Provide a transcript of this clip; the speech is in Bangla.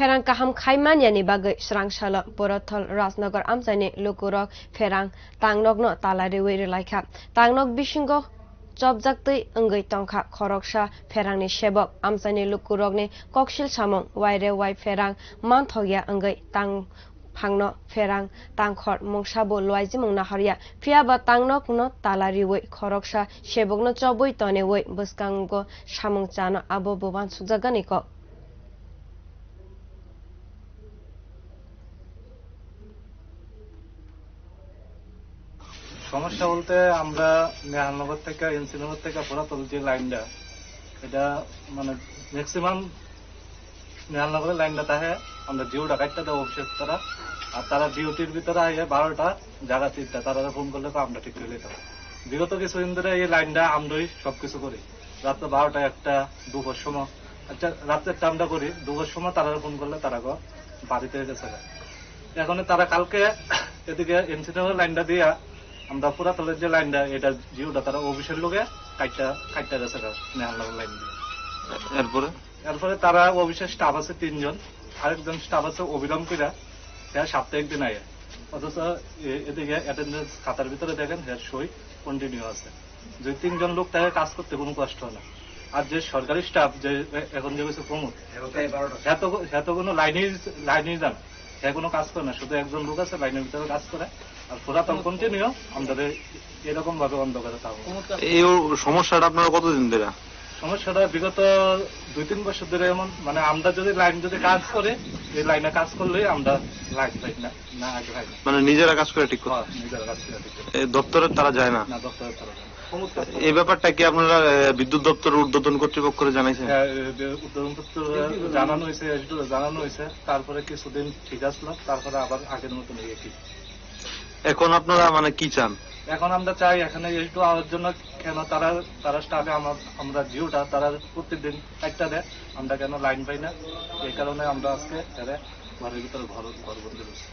Ferang kaham khaimanyani bagai srangshala Borothol Rajnagar amjani lukurok ferang tangnok no talariwe relaikha tangnok bisingo Chobjaktui enggai tongkha khoroksa ferangni sebok amjani lukurokni koksil samung waire wai ferang manthogya enggai tang phangno ferang tangkhor mungsabo loaijimung naharia phiaba tangnok no talariwe khoroksa sebokno chobui tonewe buskango samung chano abo boban sujagani ko সমস্যা বলতে আমরা নেহালনগর থেকে এনসিনগর থেকে পুরাতন যে লাইনটা এটা মানে ম্যাক্সিমাম নেহালনগরের লাইনটা থাকে আমরা জিও ডাকাইটা দেবো অফিসের তারা আর তারা ডিউটির ভিতরে আইয়ে 12টা জায়গা 3টা তারা ফোন করলে তো আমরা ঠিক করে নিতাম বিগত কিছুদিন ধরে এই লাইনটা আমরাই সবকিছু করি রাত্রে 12টা 1টা দুপুর সময় আচ্ছা রাত্রের টাইমটা করি দুপুর সময় তারা ফোন করলে তারা বাড়িতে গেছে এখন তারা কালকে এদিকে এনসিনগর লাইনটা দিয়া আমরা পুরাতলের যে লাইনটা এটা জিওটা তারা অফিসের লোকে কাটটা গেছে নেহালনগর লাইন দিয়ে এরপরে তারা অফিসের স্টাফ আছে 3 জন আরেকজন স্টাফ আছে অবিলম্ব করে সপ্তাহে একদিন আগে অথচ এদিকে অ্যাটেন্ডেন্স খাতার ভিতরে দেখেন হেয়ার সই কন্টিনিউ আছে যদি 3 জন লোক তাকে কাজ করতে কোনো কষ্ট হয় না আর যে সরকারি স্টাফ যে এখন যে হয়েছে প্রমোদ এত কোনো লাইনেই যান সে কোনো কাজ করে না শুধু একজন লোক আছে লাইনের ভিতরে কাজ করে আর পুরাতন কন্টিনিউ আমাদের এরকম ভাবে অন্ধকারে থাকবো এই সমস্যাটা আপনারা কতদিন ধরে সমস্যাটা বিগত 2-3 বছর ধরে এমন মানে আমরা যদি লাইন যদি কাজ করে এই লাইনে কাজ করলেই আমরা লাইন পাই না আগে পাই না মানে নিজেরা কাজ করে ঠিক করে নিজেরা কাজ করে ঠিক করে দপ্তরের তারা যায় না দপ্তরের তারা যায় এই ব্যাপারটা কি আপনারা বিদ্যুৎ দপ্তরের ঊর্ধ্বতন কর্তৃপক্ষকে জানাইছেন ঊর্ধ্বতন জানানো হয়েছে তারপরে কিছুদিন ঠিক আসলো তারপরে আবার আগের মতন কি এখন আপনারা মানে কি চান এখন আমরা চাই এখানে একটু আওয়ার জন্য কেন তারা স্টাফে আমরা জিওটা তারা প্রত্যেকদিন একটা দেয় আমরা কেন লাইন পাই না এই কারণে আমরা আজকে ঘরের ভিতরে ঘর বন্দি করছি